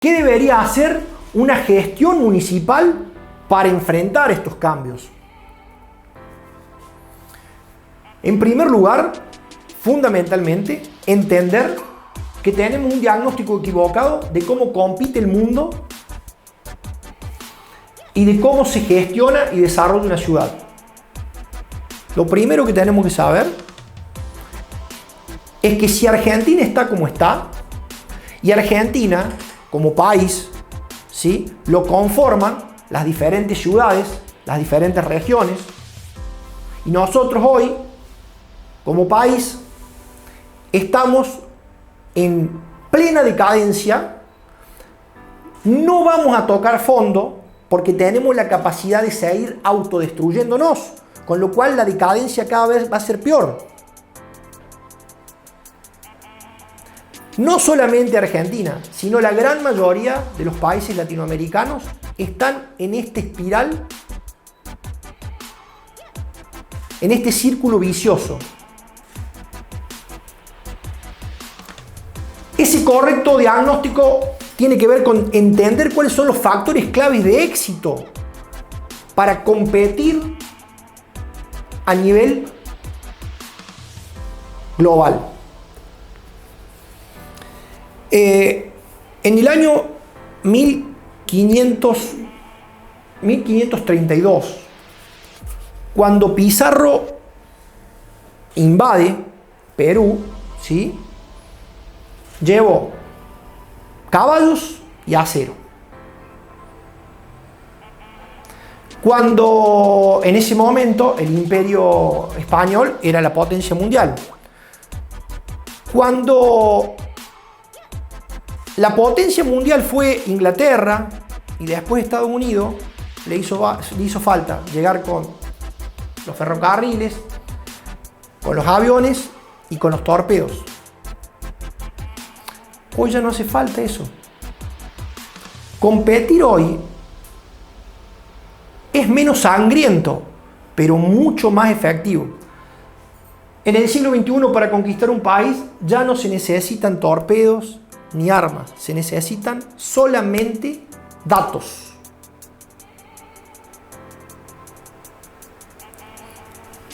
¿Qué debería hacer una gestión municipal para enfrentar estos cambios? En primer lugar, fundamentalmente, entender que tenemos un diagnóstico equivocado de cómo compite el mundo y de cómo se gestiona y desarrolla una ciudad. Lo primero que tenemos que saber es que si Argentina está como está, y Argentina como país, ¿sí?, lo conforman las diferentes ciudades, las diferentes regiones, y nosotros hoy, como país, estamos en plena decadencia, no vamos a tocar fondo porque tenemos la capacidad de seguir autodestruyéndonos, con lo cual la decadencia cada vez va a ser peor. No solamente Argentina, sino la gran mayoría de los países latinoamericanos están en esta espiral, en este círculo vicioso. Ese correcto diagnóstico tiene que ver con entender cuáles son los factores claves de éxito para competir a nivel global. En el año 1532, cuando Pizarro invade Perú, ¿sí?, llevó caballos y acero. Cuando en ese momento el Imperio Español era la potencia mundial. Cuando la potencia mundial fue Inglaterra y después Estados Unidos, le hizo falta llegar con los ferrocarriles, con los aviones y con los torpedos. Hoy ya no hace falta eso. Competir hoy es menos sangriento, pero mucho más efectivo. En el siglo XXI, para conquistar un país, ya no se necesitan torpedos ni armas, se necesitan solamente datos.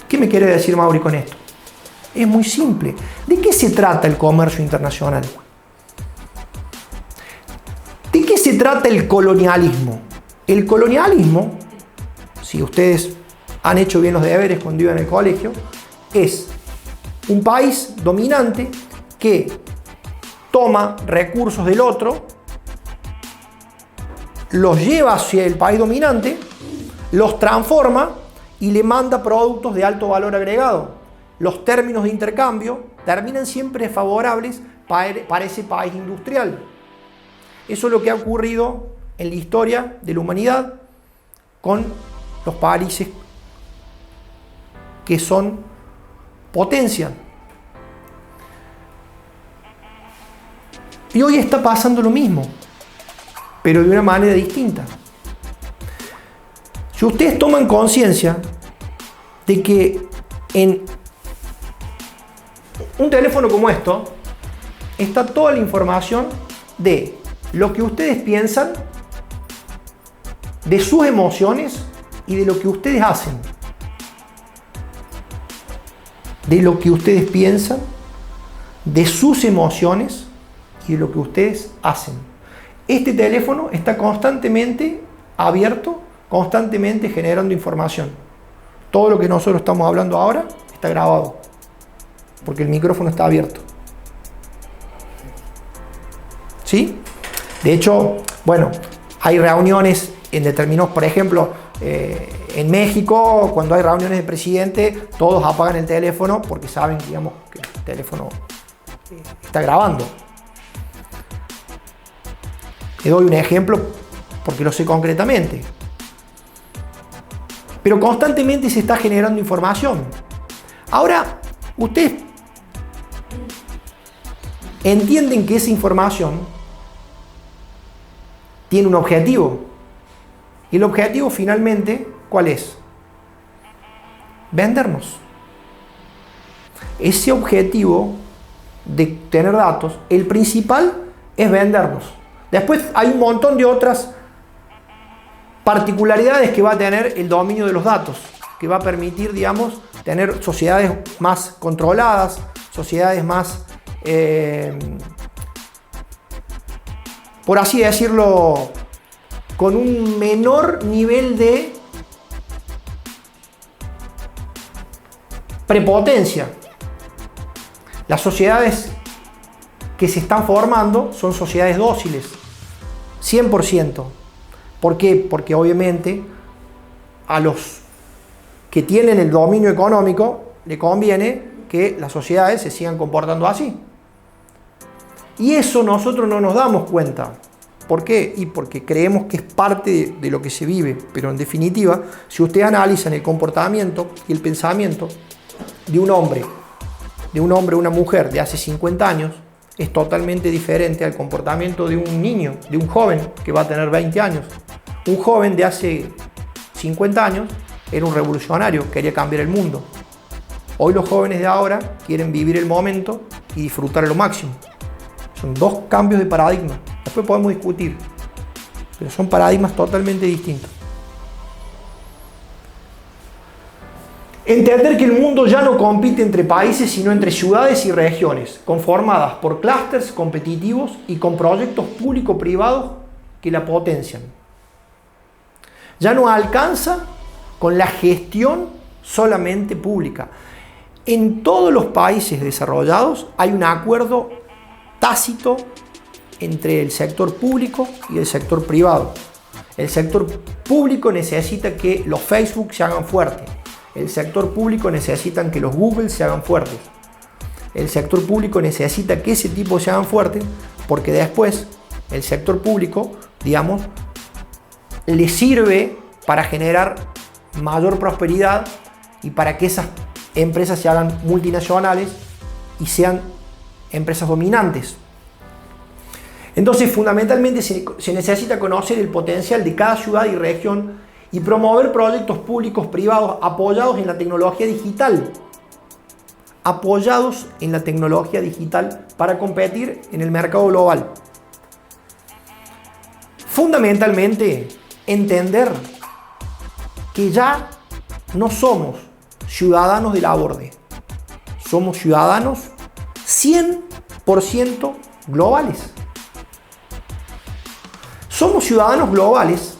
¿Qué me quiere decir Mauri con esto? Es muy simple. ¿De qué se trata el comercio internacional? ¿De qué se trata el colonialismo? El colonialismo, si ustedes han hecho bien los deberes cuando iban al colegio, es un país dominante que toma recursos del otro, los lleva hacia el país dominante, los transforma y le manda productos de alto valor agregado. Los términos de intercambio terminan siempre favorables para ese país industrial. Eso es lo que ha ocurrido en la historia de la humanidad con los países que son potencia. Y hoy está pasando lo mismo, pero de una manera distinta. Si ustedes toman conciencia de que en un teléfono como esto está toda la información de lo que ustedes piensan, de sus emociones y de lo que ustedes hacen. De lo que ustedes piensan, de sus emociones y de lo que ustedes hacen. Este teléfono está constantemente abierto, constantemente generando información. Todo lo que nosotros estamos hablando ahora está grabado, porque el micrófono está abierto. ¿Sí? De hecho, bueno, hay reuniones en determinados, por ejemplo, en México, cuando hay reuniones de presidente, todos apagan el teléfono porque saben, digamos, que el teléfono está grabando. Te doy un ejemplo porque lo sé concretamente. Pero constantemente se está generando información. Ahora, ustedes entienden que esa información tiene un objetivo. Y el objetivo finalmente, ¿cuál es? Vendernos. Ese objetivo de tener datos, el principal es vendernos. Después hay un montón de otras particularidades que va a tener el dominio de los datos, que va a permitir, digamos, tener sociedades más controladas, sociedades más, por así decirlo, con un menor nivel de prepotencia. Las sociedades que se están formando son sociedades dóciles, 100%. ¿Por qué? Porque obviamente a los que tienen el dominio económico le conviene que las sociedades se sigan comportando así. Y eso nosotros no nos damos cuenta. ¿Por qué? Y porque creemos que es parte de lo que se vive. Pero en definitiva, si ustedes analizan el comportamiento y el pensamiento de un hombre o una mujer de hace 50 años, es totalmente diferente al comportamiento de un niño, de un joven que va a tener 20 años. Un joven de hace 50 años era un revolucionario, quería cambiar el mundo. Hoy los jóvenes de ahora quieren vivir el momento y disfrutar a lo máximo. Son dos cambios de paradigma. Después podemos discutir, pero son paradigmas totalmente distintos. Entender que el mundo ya no compite entre países, sino entre ciudades y regiones, conformadas por clústeres competitivos y con proyectos público-privados que la potencian. Ya no alcanza con la gestión solamente pública. En todos los países desarrollados hay un acuerdo tácito entre el sector público y el sector privado. El sector público necesita que los Facebook se hagan fuertes. El sector público necesita que los Google se hagan fuertes. El sector público necesita que ese tipo se hagan fuertes porque después el sector público, digamos, le sirve para generar mayor prosperidad y para que esas empresas se hagan multinacionales y sean empresas dominantes. Entonces, fundamentalmente se necesita conocer el potencial de cada ciudad y región y promover proyectos públicos privados apoyados en la tecnología digital. Apoyados en la tecnología digital para competir en el mercado global. Fundamentalmente, entender que ya no somos ciudadanos de la borde. Somos ciudadanos 100% globales. Somos ciudadanos globales,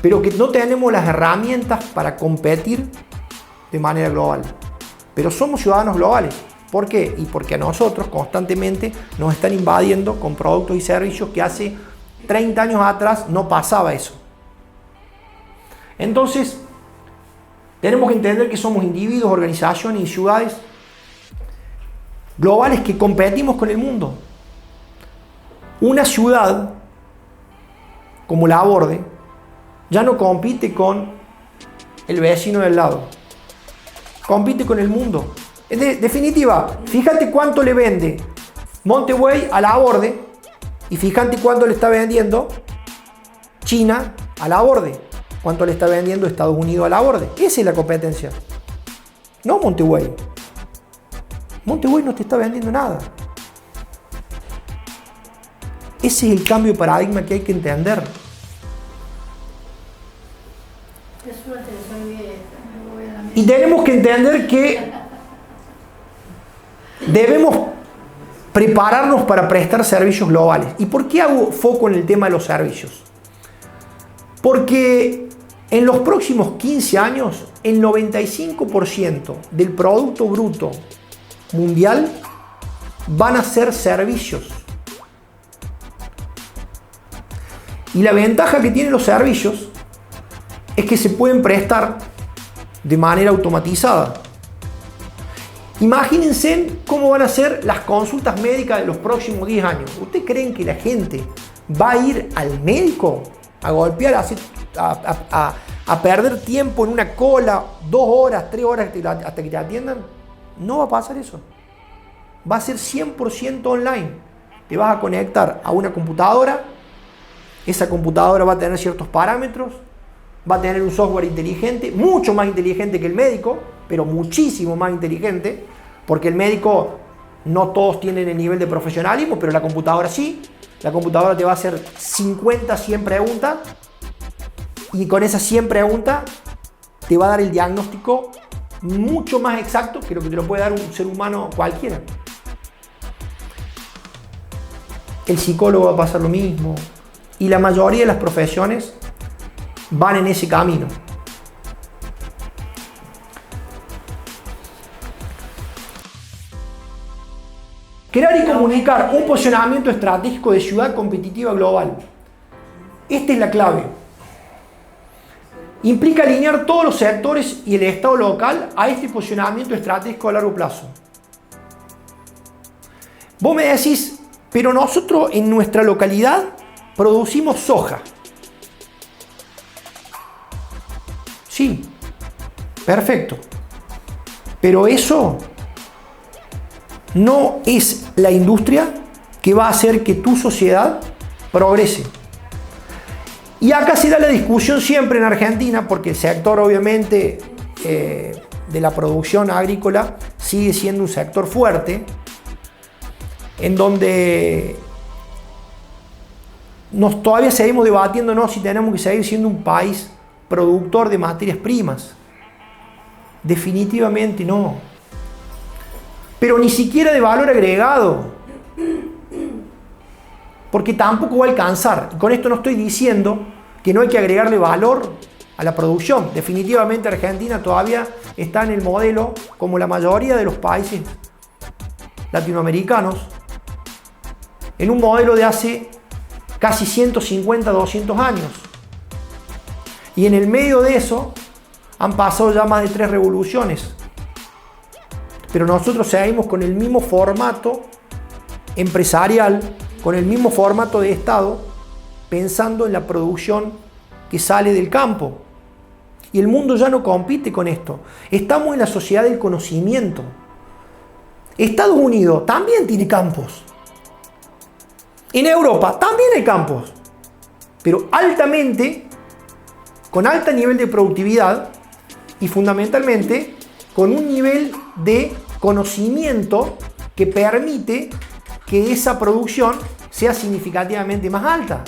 pero que no tenemos las herramientas para competir de manera global. Pero somos ciudadanos globales. ¿Por qué? Y porque a nosotros constantemente nos están invadiendo con productos y servicios que hace 30 años atrás no pasaba eso. Entonces, tenemos que entender que somos individuos, organizaciones y ciudades globales que competimos con el mundo. Una ciudad como La Borde ya no compite con el vecino del lado, compite con el mundo. En definitiva, fíjate cuánto le vende Montevideo a La Borde y fíjate cuánto le está vendiendo China a La Borde, cuánto le está vendiendo Estados Unidos a La Borde. Esa es la competencia, no Montevideo. Montevideo no te está vendiendo nada. Ese es el cambio de paradigma que hay que entender. Y tenemos que entender que debemos prepararnos para prestar servicios globales. ¿Y por qué hago foco en el tema de los servicios? Porque en los próximos 15 años, el 95% del Producto Bruto Mundial van a ser servicios. Y la ventaja que tienen los servicios es que se pueden prestar de manera automatizada. Imagínense cómo van a ser las consultas médicas de los próximos 10 años. ¿Ustedes creen que la gente va a ir al médico a golpear, a perder tiempo en una cola, 2 horas, 3 horas hasta que te atiendan? No va a pasar eso. Va a ser 100% online. Te vas a conectar a una computadora. Esa computadora va a tener ciertos parámetros. Va a tener un software inteligente, mucho más inteligente que el médico, pero muchísimo más inteligente, porque el médico no todos tienen el nivel de profesionalismo, pero la computadora sí. La computadora te va a hacer 50, 100 preguntas y con esas 100 preguntas te va a dar el diagnóstico mucho más exacto que lo que te lo puede dar un ser humano cualquiera. El psicólogo va a pasar lo mismo y la mayoría de las profesiones van en ese camino. Crear y comunicar un posicionamiento estratégico de ciudad competitiva global. Esta es la clave. Implica alinear todos los sectores y el Estado local a este posicionamiento estratégico a largo plazo. Vos me decís, pero nosotros en nuestra localidad producimos soja. Sí, perfecto. Pero eso no es la industria que va a hacer que tu sociedad progrese. Y acá se da la discusión siempre en Argentina, porque el sector obviamente de la producción agrícola sigue siendo un sector fuerte, en donde todavía seguimos debatiéndonos si tenemos que seguir siendo un país productor de materias primas. Definitivamente no. Pero ni siquiera de valor agregado, porque tampoco va a alcanzar. Y con esto no estoy diciendo que no hay que agregarle valor a la producción. Definitivamente Argentina todavía está en el modelo, como la mayoría de los países latinoamericanos, en un modelo de hace casi 150, 200 años. Y en el medio de eso han pasado ya más de 3 revoluciones. Pero nosotros seguimos con el mismo formato empresarial, con el mismo formato de Estado, pensando en la producción que sale del campo. Y el mundo ya no compite con esto. Estamos en la sociedad del conocimiento. Estados Unidos también tiene campos. En Europa también hay campos. Pero altamente, con alto nivel de productividad y fundamentalmente con un nivel de conocimiento que permite que esa producción sea significativamente más alta.